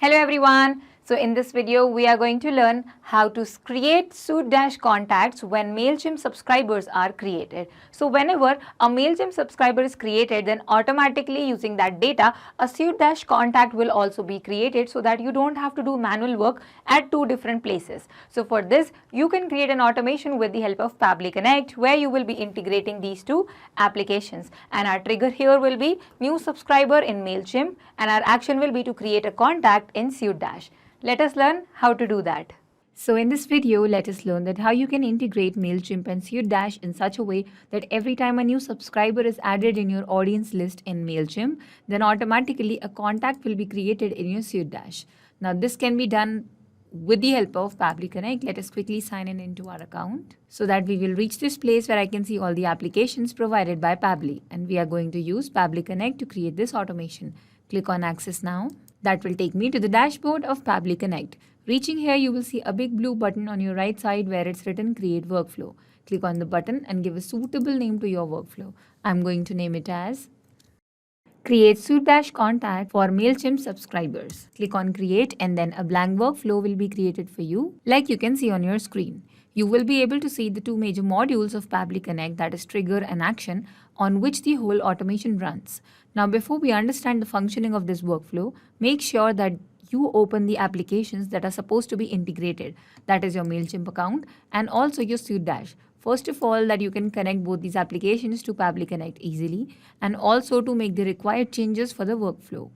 Hello everyone. So in this video, we are going to learn how to create SuiteDash contacts when Mailchimp subscribers are created. So whenever a Mailchimp subscriber is created, then automatically using that data, a SuiteDash contact will also be created so that you don't have to do manual work at two different places. So for this, you can create an automation with the help of Pabbly Connect, where you will be integrating these two applications. And our trigger here will be new subscriber in Mailchimp, and our action will be to create a contact in SuiteDash. Let us learn how to do that. So in this video, let us learn that how you can integrate Mailchimp and SuiteDash in such a way that every time a new subscriber is added in your audience list in Mailchimp, then automatically a contact will be created in your SuiteDash. Now this can be done with the help of Pabbly Connect. Let us quickly sign in into our account so that we will reach this place where I can see all the applications provided by Pabbly, and we are going to use Pabbly Connect to create this automation. Click on Access Now. That will take me to the dashboard of Pabbly Connect. Reaching here, you will see a big blue button on your right side where it's written Create Workflow. Click on the button and give a suitable name to your workflow. I'm going to name it as Create SuiteDash Contact for Mailchimp subscribers. Click on Create and then a blank workflow will be created for you, like you can see on your screen. You will be able to see the two major modules of Pabbly Connect, that is trigger and action, on which the whole automation runs. Now, before we understand the functioning of this workflow, make sure that you open the applications that are supposed to be integrated. That is your Mailchimp account and also your SuiteDash. First of all, that you can connect both these applications to Pabbly Connect easily, and also to make the required changes for the workflow.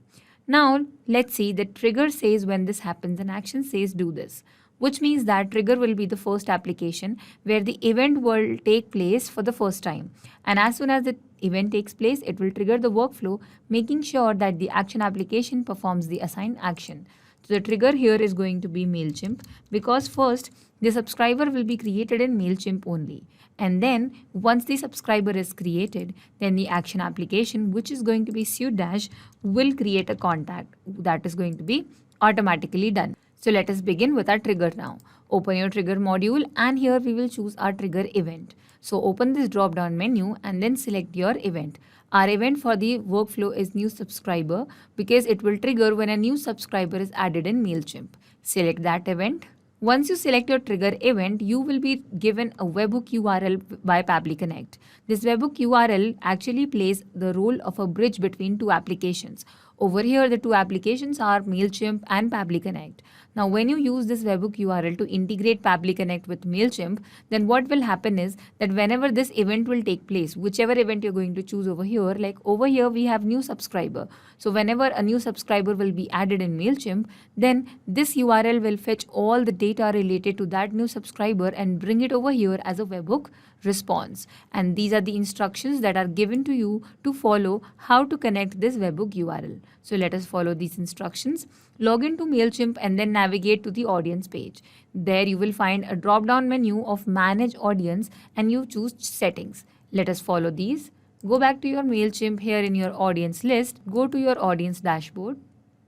Now, let's see that trigger says when this happens and action says do this, which means that trigger will be the first application where the event will take place for the first time. And as soon as the event takes place, it will trigger the workflow, making sure that the action application performs the assigned action. So the trigger here is going to be Mailchimp, because first the subscriber will be created in Mailchimp only. And then once the subscriber is created, then the action application, which is going to be SuiteDash, will create a contact that is going to be automatically done. So let us begin with our trigger now. Open your trigger module and here we will choose our trigger event. So open this drop down menu and then select your event. Our event for the workflow is new subscriber, because it will trigger when a new subscriber is added in Mailchimp. Select that event. Once you select your trigger event, you will be given a webhook URL by Pabbly Connect. This webhook URL actually plays the role of a bridge between two applications. Over here, the two applications are Mailchimp and Pabbly Connect. Now, when you use this webhook URL to integrate Pabbly Connect with Mailchimp, then what will happen is that whenever this event will take place, whichever event you're going to choose over here, like over here we have new subscriber. So whenever a new subscriber will be added in Mailchimp, then this URL will fetch all the data related to that new subscriber and bring it over here as a webhook response. And these are the instructions that are given to you to follow how to connect this webhook URL. So let us follow these instructions. Log into Mailchimp and then navigate to the audience page. There you will find a drop-down menu of Manage Audience and you choose Settings. Let us follow these. Go back to your Mailchimp. Here in your audience list, go to your audience dashboard.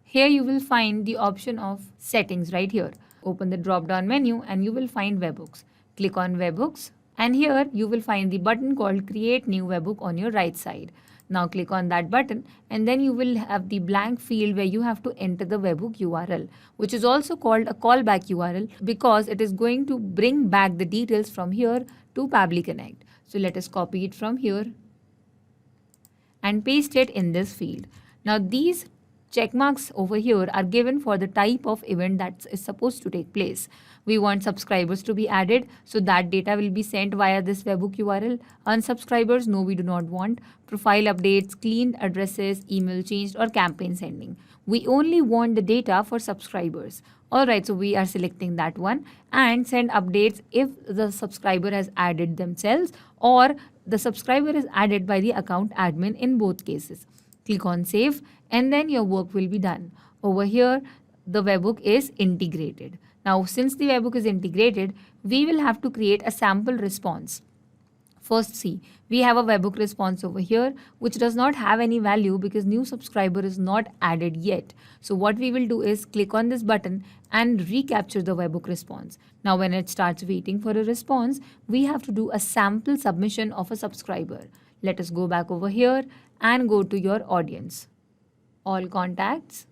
Here you will find the option of Settings right here. Open the drop-down menu and you will find Webhooks. Click on Webhooks. And here you will find the button called Create New Webhook on your right side. Now click on that button and then you will have the blank field where you have to enter the webhook URL, which is also called a callback URL because it is going to bring back the details from here to Pabbly Connect. So let us copy it from here and paste it in this field. Now these check marks over here are given for the type of event that is supposed to take place. We want subscribers to be added, so that data will be sent via this webhook URL. Unsubscribers, no, we do not want. Profile updates, cleaned addresses, email changed, or campaign sending. We only want the data for subscribers. Alright, so we are selecting that one, and send updates if the subscriber has added themselves or the subscriber is added by the account admin in both cases. Click on Save and then your work will be done. Over here, the webhook is integrated. Now, since the webhook is integrated, we will have to create a sample response. First, see, we have a webhook response over here, which does not have any value because new subscriber is not added yet. So what we will do is click on this button and recapture the webhook response. Now, when it starts waiting for a response, we have to do a sample submission of a subscriber. Let us go back over here and go to your audience. All contacts.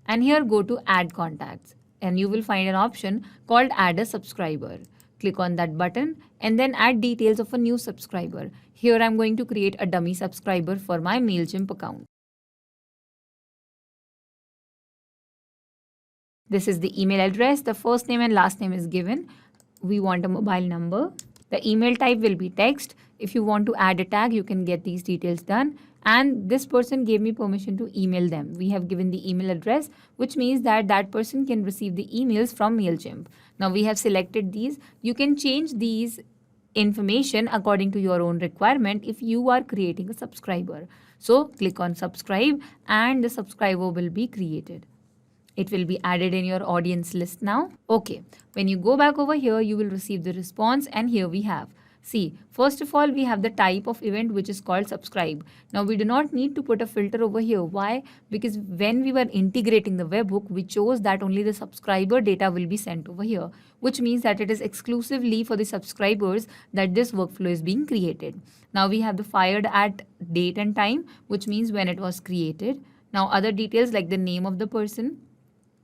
and here go to add contacts and you will find an option called add a subscriber. Click on that button and then add details of a new subscriber. Here I'm going to create a dummy subscriber for my Mailchimp account. This is the email address. The first name and last name is given. We want a mobile number. The email type will be text. If you want to add a tag, you can get these details done. And this person gave me permission to email them. We have given the email address, which means that that person can receive the emails from Mailchimp. Now we have selected these. You can change these information according to your own requirement if you are creating a subscriber. So click on subscribe and the subscriber will be created. It will be added in your audience list now. Okay, when you go back over here, you will receive the response and here we have. See, first of all, we have the type of event which is called subscribe. Now, we do not need to put a filter over here. Why? Because when we were integrating the webhook, we chose that only the subscriber data will be sent over here, which means that it is exclusively for the subscribers that this workflow is being created. Now, we have the fired at date and time, which means when it was created. Now, other details like the name of the person.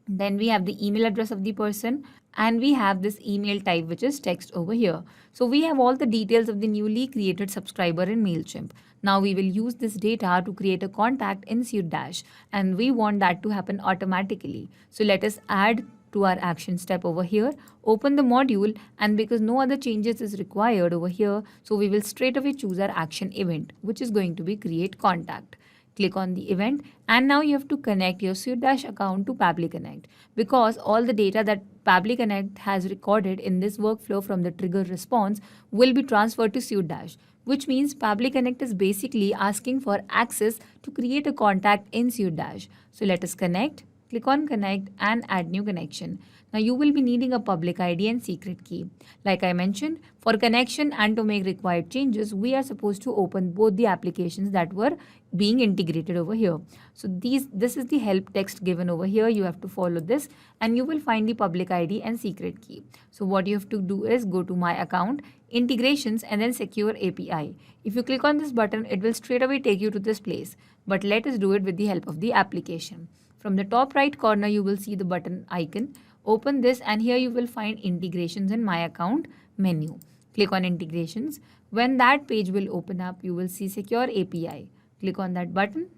Then we have the email address of the person and we have this email type which is text over here. So we have all the details of the newly created subscriber in Mailchimp. Now we will use this data to create a contact in SuiteDash and we want that to happen automatically. So let us add to our action step over here, open the module, and because no other changes is required over here, so we will straight away choose our action event, which is going to be create contact. Click on the event and now you have to connect your SuiteDash account to Pabbly Connect because all the data that Pabbly Connect has recorded in this workflow from the trigger response will be transferred to SuiteDash, which means Pabbly Connect is basically asking for access to create a contact in SuiteDash. So let us connect. Click on connect and add new connection. Now you will be needing a public ID and secret key. Like I mentioned, for connection and to make required changes, we are supposed to open both the applications that were being integrated over here. So this is the help text given over here. You have to follow this and you will find the public ID and secret key. So what you have to do is go to my account, integrations and then secure API. If you click on this button, it will straight away take you to this place. But let us do it with the help of the application. From the top right corner, you will see the button icon. Open this and here you will find integrations in my account menu. Click on integrations. When that page will open up, you will see secure API. Click on that button.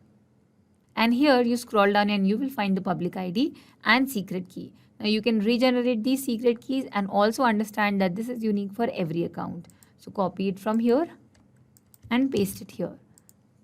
And here you scroll down and you will find the public ID and secret key. Now you can regenerate these secret keys and also understand that this is unique for every account. So copy it from here and paste it here.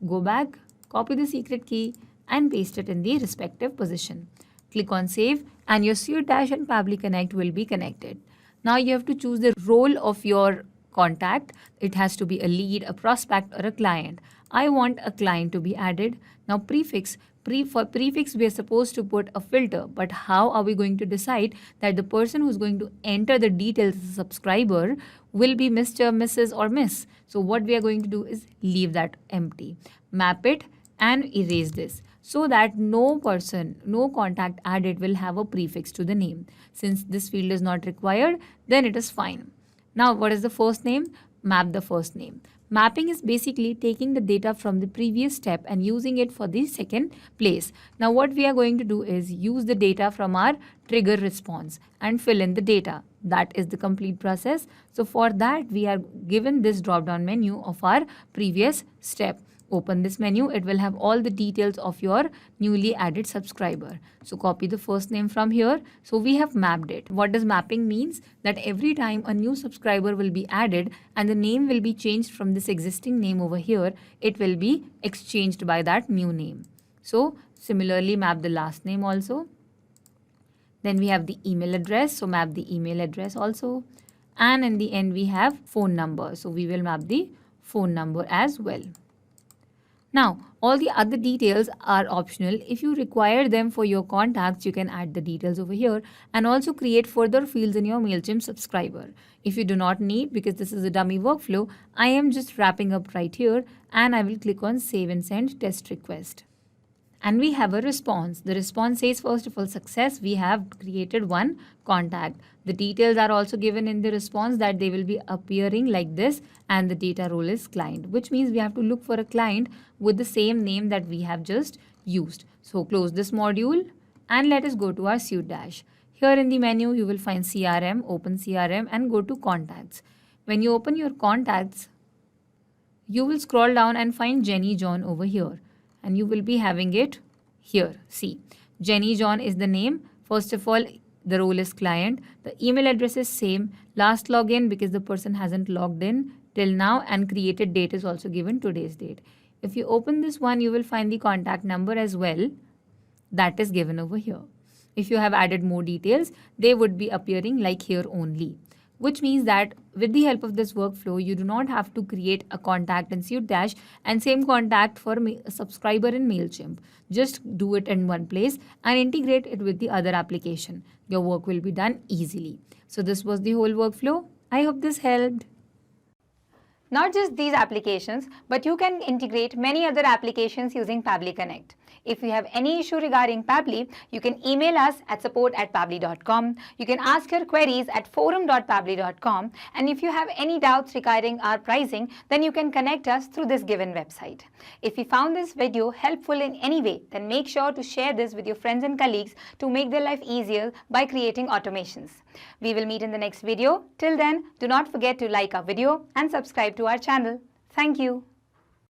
Go back, copy the secret key and paste it in the respective position. Click on save and your SuiteDash and Pabbly Connect will be connected. Now you have to choose the role of your contact. It has to be a lead, a prospect or a client. I want a client to be added. Now for prefix we are supposed to put a filter, but how are we going to decide that the person who's going to enter the details as a subscriber will be Mr., Mrs. or Miss? So what we are going to do is leave that empty. Map it and erase this so that no contact added will have a prefix to the name. Since this field is not required, then it is fine. Now, what is the first name? Map the first name. Mapping is basically taking the data from the previous step and using it for the second place. Now, what we are going to do is use the data from our trigger response and fill in the data. That is the complete process. So for that, we are given this drop-down menu of our previous step. Open this menu, it will have all the details of your newly added subscriber. So copy the first name from here. So we have mapped it. What does mapping means? That every time a new subscriber will be added and the name will be changed from this existing name over here, it will be exchanged by that new name. So similarly map the last name also. Then we have the email address. So map the email address also. And in the end we have phone number. So we will map the phone number as well. Now, all the other details are optional. If you require them for your contacts, you can add the details over here and also create further fields in your Mailchimp subscriber. If you do not need, because this is a dummy workflow, I am just wrapping up right here and I will click on save and send test request. And we have a response. The response says, first of all, success. We have created one contact. The details are also given in the response that they will be appearing like this and the data role is client, which means we have to look for a client with the same name that we have just used. So close this module And let us go to our SuiteDash. Here in the menu, you will find CRM, open CRM and go to contacts. When you open your contacts, you will scroll down and find Jenny John over here. And you will be having it here. See, Jenny John is the name. First of all, the role is client. The email address is same. Last login because the person hasn't logged in till now, and created date is also given today's date. If you open this one, you will find the contact number as well. That is given over here. If you have added more details, they would be appearing like here only. Which means that with the help of this workflow, you do not have to create a contact in SuiteDash and same contact for a subscriber in Mailchimp. Just do it in one place and integrate it with the other application. Your work will be done easily. So this was the whole workflow. I hope this helped. Not just these applications, but you can integrate many other applications using Pabbly Connect. If you have any issue regarding Pabbly, you can email us at support@pabbly.com. You can ask your queries at forum.pabbly.com. And if you have any doubts regarding our pricing, then you can connect us through this given website. If you found this video helpful in any way, then make sure to share this with your friends and colleagues to make their life easier by creating automations. We will meet in the next video. Till then, do not forget to like our video and subscribe to our channel. Thank you.